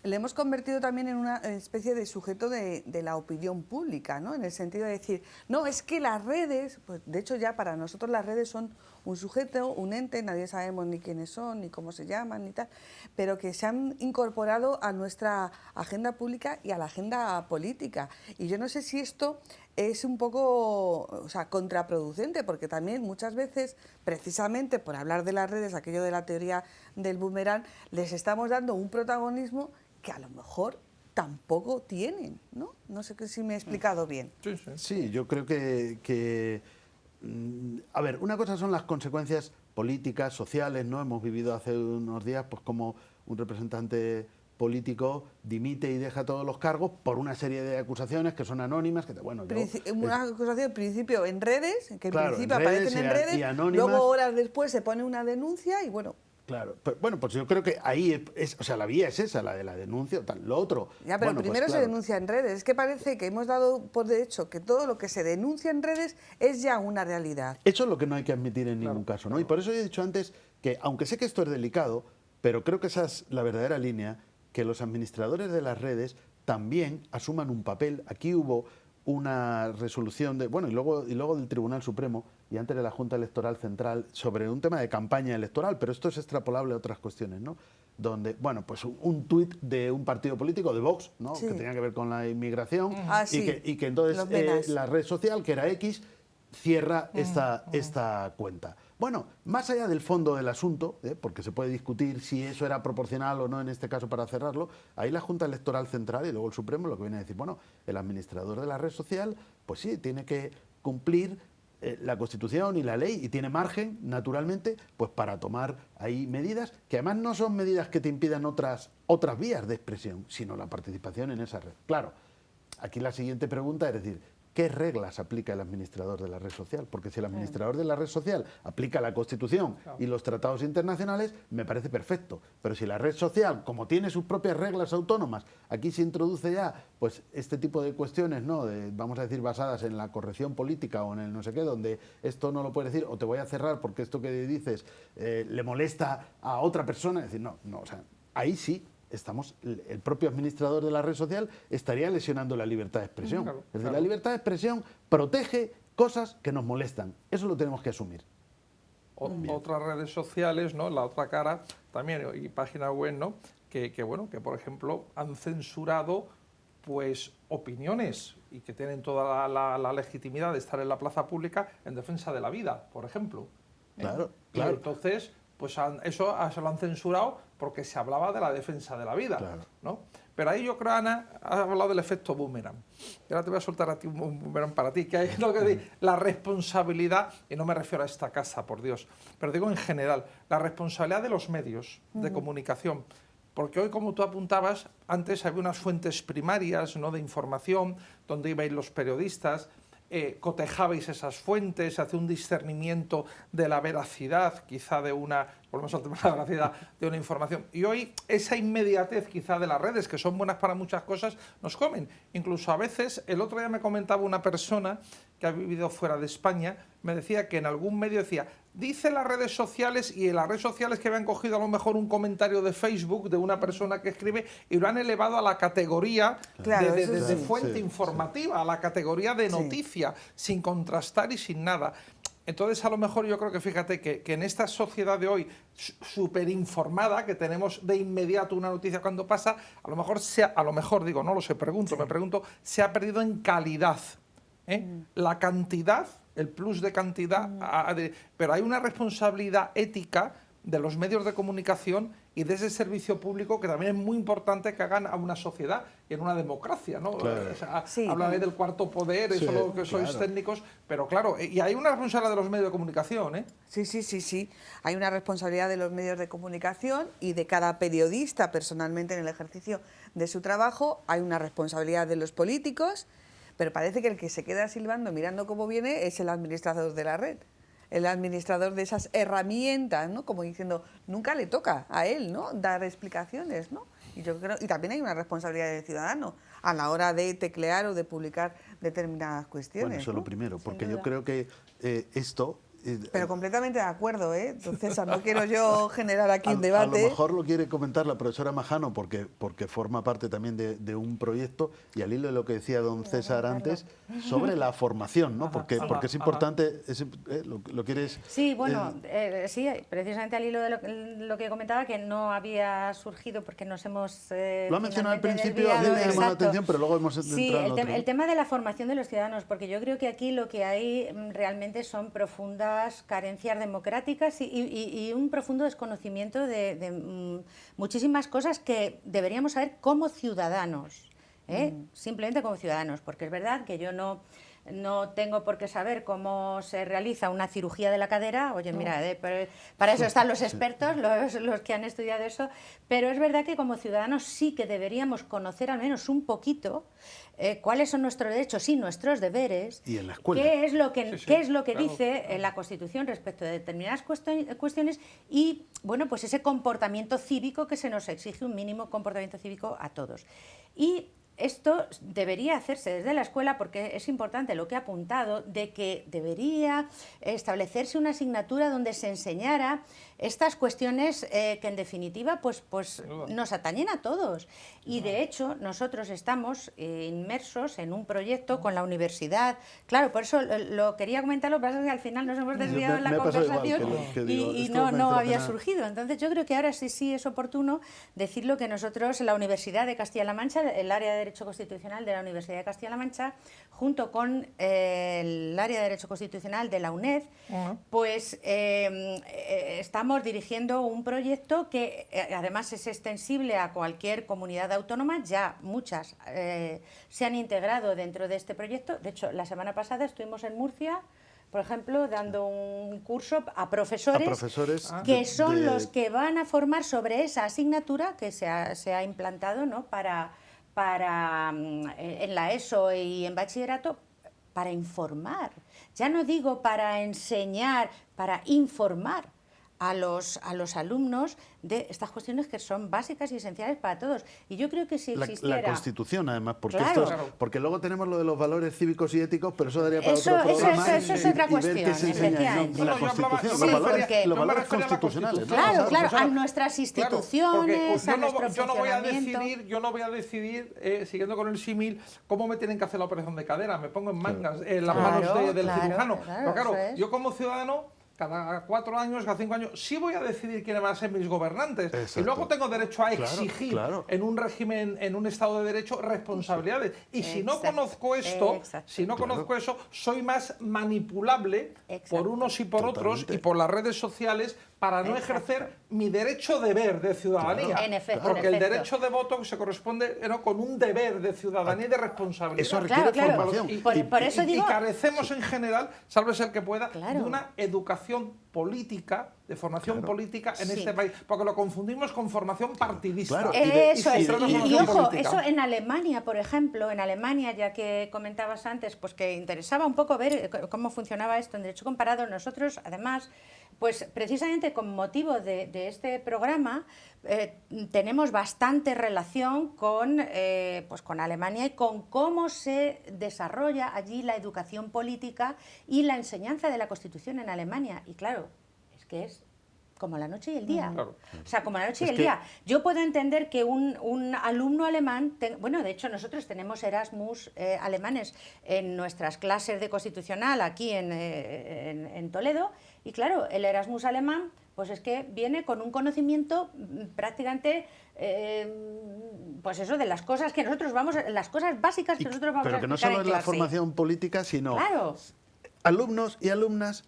le hemos convertido también en una especie de sujeto de la opinión pública, ¿no? En el sentido de decir, no, es que las redes, pues de hecho ya para nosotros las redes son un sujeto, un ente, nadie sabemos ni quiénes son, ni cómo se llaman, ni tal, pero que se han incorporado a nuestra agenda pública y a la agenda política. Y yo no sé si esto es un poco, o sea, contraproducente, porque también muchas veces, precisamente por hablar de las redes, aquello de la teoría del boomerang, les estamos dando un protagonismo que a lo mejor tampoco tienen, ¿no? No sé si me he explicado bien. Sí, sí. Sí, yo creo que a ver, una cosa son las consecuencias políticas, sociales, ¿no? Hemos vivido hace unos días pues como un representante político dimite y deja todos los cargos por una serie de acusaciones que son anónimas, que bueno, Una acusación en principio en redes, que en Claro, principio en redes aparecen en y redes, anónimas. luego horas después se pone una denuncia y bueno, claro, bueno, pues yo creo que ahí o sea, la vía es esa, la de la denuncia, tal. Lo otro. ya, pero bueno, pues primero se claro, denuncia en redes. Es que parece que hemos dado por hecho que todo lo que se denuncia en redes es ya una realidad. Eso es lo que no hay que admitir en ningún caso, ¿no? Y por eso he dicho antes que, aunque sé que esto es delicado, pero creo que esa es la verdadera línea, que los administradores de las redes también asuman un papel. Aquí hubo una resolución y luego del Tribunal Supremo y antes de la Junta Electoral Central sobre un tema de campaña electoral, pero esto es extrapolable a otras cuestiones, ¿no? Donde, bueno, pues un tuit de un partido político, de Vox, ¿no? Sí. Que tenía que ver con la inmigración Ah, sí. y que Los entonces menas. la red social, que era X, cierra esta cuenta. Bueno, más allá del fondo del asunto, porque se puede discutir si eso era proporcional o no en este caso para cerrarlo, ahí la Junta Electoral Central y luego el Supremo lo que viene a decir, bueno, el administrador de la red social, pues sí, tiene que cumplir la Constitución y la ley y tiene margen, naturalmente, pues para tomar ahí medidas que además no son medidas que te impidan otras vías de expresión, sino la participación en esa red. Claro, aquí la siguiente pregunta es decir, ¿qué reglas aplica el administrador de la red social? Porque si el administrador de la red social aplica la Constitución y los tratados internacionales, me parece perfecto. Pero si la red social, como tiene sus propias reglas autónomas, aquí se introduce ya pues este tipo de cuestiones, ¿no? Vamos a decir, basadas en la corrección política o en el no sé qué, donde esto no lo puedes decir o te voy a cerrar porque esto que dices le molesta a otra persona. Es decir, no, o sea, ahí sí. El propio administrador de la red social estaría lesionando la libertad de expresión. Claro, es decir, claro. la libertad de expresión protege cosas que nos molestan. Eso lo tenemos que asumir. Otras redes sociales, ¿no? La otra cara también, y páginas web, ¿no? Que por ejemplo han censurado pues opiniones y que tienen toda la legitimidad de estar en la plaza pública en defensa de la vida, por ejemplo. Claro, Y claro. entonces, pues eso se lo han censurado porque se hablaba de la defensa de la vida, Claro. ¿no? Pero ahí yo creo, Ana, has hablado del efecto boomerang. Y ahora te voy a soltar a ti un boomerang para ti, que es lo que dice, la responsabilidad, y no me refiero a esta casa, por Dios, pero digo en general, la responsabilidad de los medios de comunicación. Porque hoy, como tú apuntabas, antes había unas fuentes primarias, ¿no?, de información, donde ibais los periodistas, cotejabais esas fuentes, hacía un discernimiento de la veracidad, quizá de una, volvemos al tema de la veracidad, de una información. Y hoy esa inmediatez quizá de las redes, que son buenas para muchas cosas, nos comen. Incluso a veces, el otro día me comentaba una persona que ha vivido fuera de España, me decía que en algún medio decía, dice las redes sociales, y en las redes sociales que habían cogido a lo mejor un comentario de Facebook de una persona que escribe y lo han elevado a la categoría Claro, de eso sí. fuente informativa, a la categoría de noticia, sin contrastar y sin nada. Entonces, a lo mejor yo creo que, fíjate, que en esta sociedad de hoy súper informada, que tenemos de inmediato una noticia cuando pasa, a lo mejor digo, no lo sé, me pregunto, se ha perdido en calidad. La cantidad, el plus de cantidad, pero hay una responsabilidad ética de los medios de comunicación y de ese servicio público que también es muy importante que hagan a una sociedad y en una democracia, ¿no? Claro. O sea, Sí. habláis del cuarto poder, Sí, eso lo que sois claro. técnicos, pero claro, y hay una responsabilidad de los medios de comunicación, ¿eh? Sí. Hay una responsabilidad de los medios de comunicación y de cada periodista personalmente en el ejercicio de su trabajo. Hay una responsabilidad de los políticos, pero parece que el que se queda silbando mirando cómo viene es el administrador de la red, el administrador de esas herramientas, ¿no? Como diciendo, nunca le toca a él, ¿no?, dar explicaciones, ¿no? Y yo creo, y también hay una responsabilidad del ciudadano a la hora de teclear o de publicar determinadas cuestiones. Bueno, eso es ¿no? lo primero, porque duda. yo creo que esto... Pero completamente de acuerdo, ¿eh? Entonces, no quiero yo generar aquí un A debate. lo mejor lo quiere comentar la profesora Majano porque forma parte también de un proyecto, y al hilo de lo que decía don César antes sobre la formación, ¿no? Porque es importante, lo quieres... Sí, bueno, sí, precisamente al hilo de lo que comentaba, que no había surgido porque nos hemos... Lo ha mencionado al finalmente principio, a mí me desviado, llamó la exacto. atención, pero luego hemos Sí, entrado en otro, ¿no? el tema de la formación de los ciudadanos, porque yo creo que aquí lo que hay realmente son profundas carencias democráticas y un profundo desconocimiento de muchísimas cosas que deberíamos saber como ciudadanos, simplemente como ciudadanos, porque es verdad que yo no tengo por qué saber cómo se realiza una cirugía de la cadera. Oye, mira, pero para eso están los expertos, los que han estudiado eso, pero es verdad que como ciudadanos sí que deberíamos conocer al menos un poquito cuáles son nuestros derechos y nuestros deberes, Y en la escuela. qué es lo que, Sí, qué es lo que claro. dice la Constitución respecto de determinadas cuestiones y, bueno, pues ese comportamiento cívico que se nos exige, un mínimo comportamiento cívico a todos. Y esto debería hacerse desde la escuela porque es importante lo que ha apuntado de que debería establecerse una asignatura donde se enseñara estas cuestiones que en definitiva pues nos atañen a todos. Y de hecho nosotros estamos inmersos en un proyecto con la universidad. Claro, por eso lo quería comentar, lo que pasa es que al final nos hemos desviado en la me ha pasado igual, conversación que digo, y esto no merece la había pena. surgido. Entonces yo creo que ahora sí es oportuno decirlo, que nosotros en la Universidad de Castilla-La Mancha, el área de Derecho Constitucional de la Universidad de Castilla-La Mancha, junto con el área de Derecho Constitucional de la UNED, pues estamos dirigiendo un proyecto que además es extensible a cualquier comunidad autónoma. Ya muchas se han integrado dentro de este proyecto. De hecho, la semana pasada estuvimos en Murcia, por ejemplo, dando un curso a profesores que son los que van a formar sobre esa asignatura que se ha implantado, ¿no?, para en la ESO y en bachillerato, para informar. Ya no digo para enseñar, para informar a los alumnos de estas cuestiones que son básicas y esenciales para todos. Y yo creo que si existiera... La Constitución, además, porque, Claro. porque luego tenemos lo de los valores cívicos y éticos, pero eso daría para otro Eso programa. es otra cuestión, ver qué se enseña efectivamente. en la No, yo hablaba- Constitución, yo los me valores, refería- los yo me valores refería a la constitucionales. Constitución. Claro, ¿no? claro, ¿Sabes? a nuestras instituciones, a nuestro yo no voy a funcionamiento. decidir, siguiendo con el símil, cómo me tienen que hacer la operación de cadera. Me pongo en mangas, en las Claro, manos del claro, cirujano. claro, Pero claro, eso es. yo como ciudadano, cada 4 años, cada 5 años, sí voy a decidir quiénes van a ser mis gobernantes. Exacto. Y luego tengo derecho a Claro, exigir claro. en un régimen, en un Estado de Derecho, responsabilidades. Y si no Exacto, conozco esto, exacto. si no conozco eso, soy más manipulable Exacto. por unos y por otros Totalmente. y por las redes sociales para no Exacto. ejercer mi derecho deber de ciudadanía. Claro. En efecto, Porque en el efecto. derecho de voto se corresponde con un deber de ciudadanía y de responsabilidad. Eso Claro, requiere claro. formación. Por eso digo... Y carecemos en general, sálvese el que pueda, Claro. de una educación política, de formación política en Sí. este país, porque lo confundimos con formación partidista. Claro. Eso y es, de y formación ojo, política. eso en Alemania, por ejemplo, en Alemania, ya que comentabas antes, pues que interesaba un poco ver cómo funcionaba esto en Derecho Comparado. Nosotros, además, pues precisamente con motivo de este programa, tenemos bastante relación pues con Alemania y con cómo se desarrolla allí la educación política y la enseñanza de la Constitución en Alemania. Y claro, es que es como la noche y el día. Claro. O sea, como la noche y Es el que- día. Yo puedo entender que un alumno alemán, bueno, de hecho nosotros tenemos Erasmus alemanes en nuestras clases de constitucional aquí en Toledo, y claro, el Erasmus alemán, pues es que viene con un conocimiento prácticamente, pues eso, de las cosas que nosotros vamos, las cosas básicas que nosotros vamos Pero a que no explicar solo en es la clase. formación política, sino Claro. alumnos y alumnas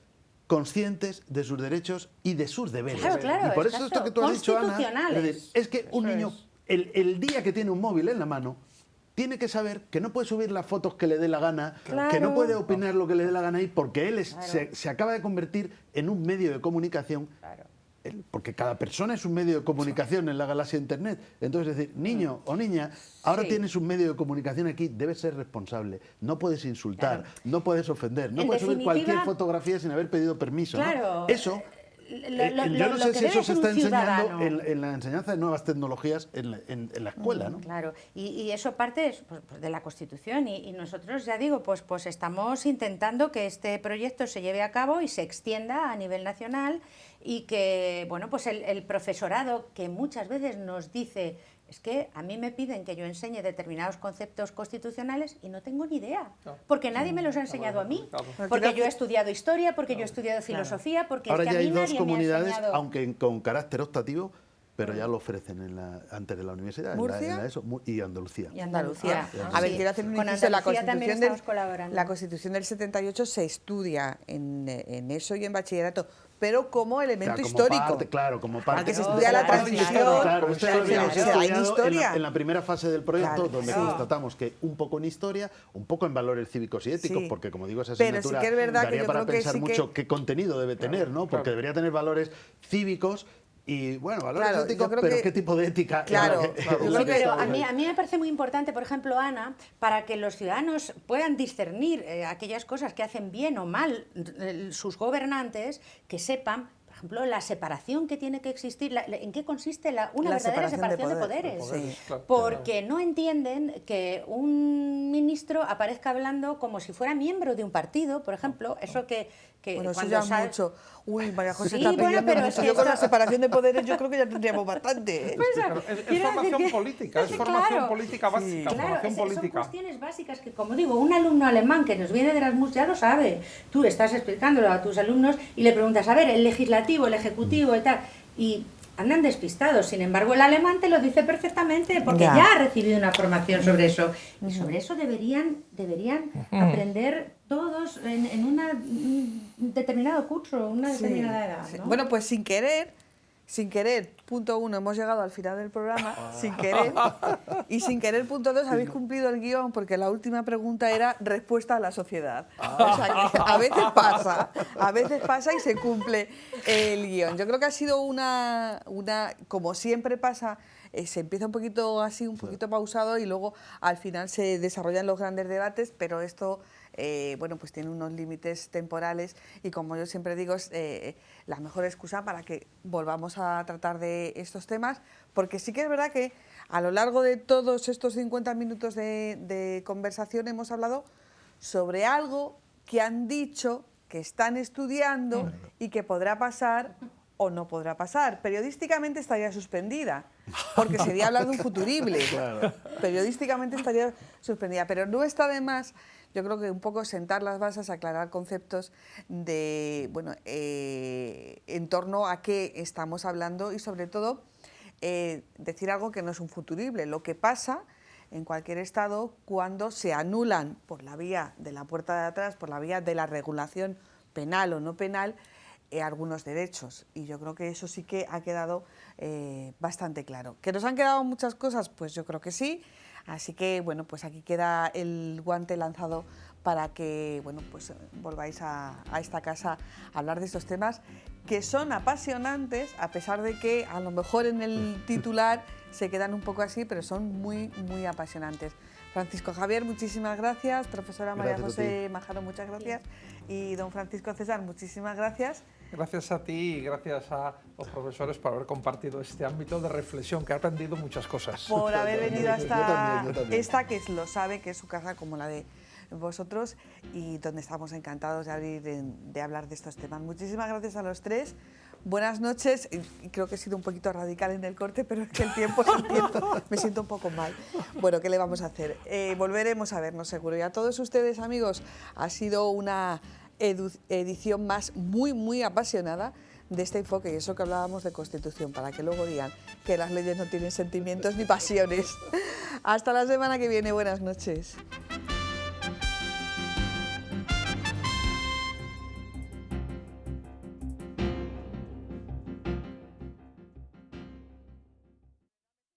conscientes de sus derechos y de sus deberes. Claro, claro, y por eso exacto. esto que tú has dicho, Ana, Constitucionales. es que un Eso niño, es. el día que tiene un móvil en la mano, tiene que saber que no puede subir las fotos que le dé la gana, Claro. que no puede opinar lo que le dé la gana, y porque él Claro. se acaba de convertir en un medio de comunicación. Claro. Porque cada persona es un medio de comunicación en la galaxia Internet. Entonces, es decir, niño o niña, ahora Sí. tienes un medio de comunicación aquí, debes ser responsable. No puedes insultar, Claro. no puedes ofender, no En puedes subir definitiva- cualquier fotografía sin haber pedido permiso. ¿no? Claro. Eso, yo no sé si eso se está enseñando en la enseñanza de nuevas tecnologías en la escuela, ¿no? Claro, y eso parte pues, de la Constitución y nosotros, ya digo, pues estamos intentando que este proyecto se lleve a cabo y se extienda a nivel nacional y que, bueno, pues el profesorado que muchas veces nos dice, es que a mí me piden que yo enseñe determinados conceptos constitucionales y no tengo ni idea, No. porque nadie me los ha enseñado a mí, Claro. porque yo he estudiado historia, porque yo he estudiado filosofía, porque Ahora es que ya a mí hay dos nadie me ha comunidades, enseñado. aunque con carácter optativo, pero ya lo ofrecen antes de la universidad, en ¿Murcia? la ESO, y Andalucía. Y Andalucía. Ah, A ver, sí. quiero hacer un Con inciso. Andalucía también estamos colaborando. La Constitución del 78 se estudia en ESO y en bachillerato, pero como elemento Como histórico. parte, claro, como parte. Porque se Claro, estudia la claro, transición. Claro, esto ya lo habíamos se da en estudiado historia. en la primera fase del proyecto, Claro, donde sí. constatamos que un poco en historia, un poco en valores cívicos y éticos, Sí. porque como digo, esa Pero sí asignatura que es verdad que daría yo para creo que pensar sí que- mucho qué contenido debe tener, ¿no? Porque claro. debería tener valores cívicos y, bueno, valores Claro, yo éticos, creo pero que- ¿qué tipo de ética? es Claro, la que- claro. es Yo la creo que que Pero estamos a mí me parece muy importante, por ejemplo, Ana, para que los ciudadanos puedan discernir aquellas cosas que hacen bien o mal sus gobernantes, que sepan, por ejemplo, la separación que tiene que existir, en qué consiste una La verdadera separación separación de de poderes. poderes, claro. Porque no entienden que un ministro aparezca hablando como si fuera miembro de un partido, por ejemplo, eso que Bueno, eso cuando ya sale- mucho. Uy, María José Sí, está bueno, pidiendo pero mucho. es que Yo con la esto- separación de poderes yo creo que ya tendríamos bastante. ¿eh? Claro, es Quiero formación decir que- política, es Sí, formación claro. política básica, Claro, formación son política. cuestiones básicas que, como digo, un alumno alemán que nos viene de Erasmus ya lo sabe. Tú estás explicándolo a tus alumnos y le preguntas, a ver, el legislativo, el ejecutivo y tal, y andan despistados. Sin embargo, el alemán te lo dice perfectamente porque Ya. ya ha recibido una formación sobre eso. Y sobre eso deberían aprender todos en un determinado curso, una Sí, determinada edad. sí. ¿no? Bueno, pues sin querer, punto 1, hemos llegado al final del programa, sin querer. Y sin querer, punto 2, habéis cumplido el guión porque la última pregunta era respuesta a la sociedad. O sea, que a veces pasa y se cumple el guión. Yo creo que ha sido una como siempre pasa, se empieza un poquito así, un poquito pausado y luego al final se desarrollan los grandes debates, pero esto bueno, pues tiene unos límites temporales y, como yo siempre digo, es la mejor excusa para que volvamos a tratar de estos temas, porque sí que es verdad que a lo largo de todos estos 50 minutos de conversación hemos hablado sobre algo que han dicho, que están estudiando y que podrá pasar o no podrá pasar. Periodísticamente estaría suspendida, porque sería hablar de un futurible. Claro. Periodísticamente estaría suspendida, pero no está de más, yo creo que un poco sentar las bases, aclarar conceptos de, bueno, en torno a qué estamos hablando y, sobre todo, decir algo que no es un futurible, lo que pasa en cualquier estado cuando se anulan por la vía de la puerta de atrás, por la vía de la regulación penal o no penal, algunos derechos. Y yo creo que eso sí que ha quedado bastante claro. ¿Que nos han quedado muchas cosas? Pues yo creo que sí. Así que, bueno, pues aquí queda el guante lanzado para que, bueno, pues volváis a esta casa a hablar de estos temas que son apasionantes, a pesar de que a lo mejor en el titular se quedan un poco así, pero son muy, muy apasionantes. Francisco Javier, muchísimas gracias. Profesora María José Majano, muchas gracias. Y don Francisco César, muchísimas gracias. Gracias a ti y gracias a los profesores por haber compartido este ámbito de reflexión, que he aprendido muchas cosas. Por haber venido hasta Yo también. esta, que lo sabe, que es su casa como la de vosotros, y donde estamos encantados de hablar de estos temas. Muchísimas gracias a los tres. Buenas noches. Creo que he sido un poquito radical en el corte, pero es que el tiempo es el tiempo. Me siento un poco mal. Bueno, ¿qué le vamos a hacer? Volveremos a vernos seguro. Y a todos ustedes, amigos, ha sido una edición más muy, muy apasionada de este enfoque, y eso que hablábamos de Constitución, para que luego digan que las leyes no tienen sentimientos ni pasiones. Hasta la semana que viene. Buenas noches.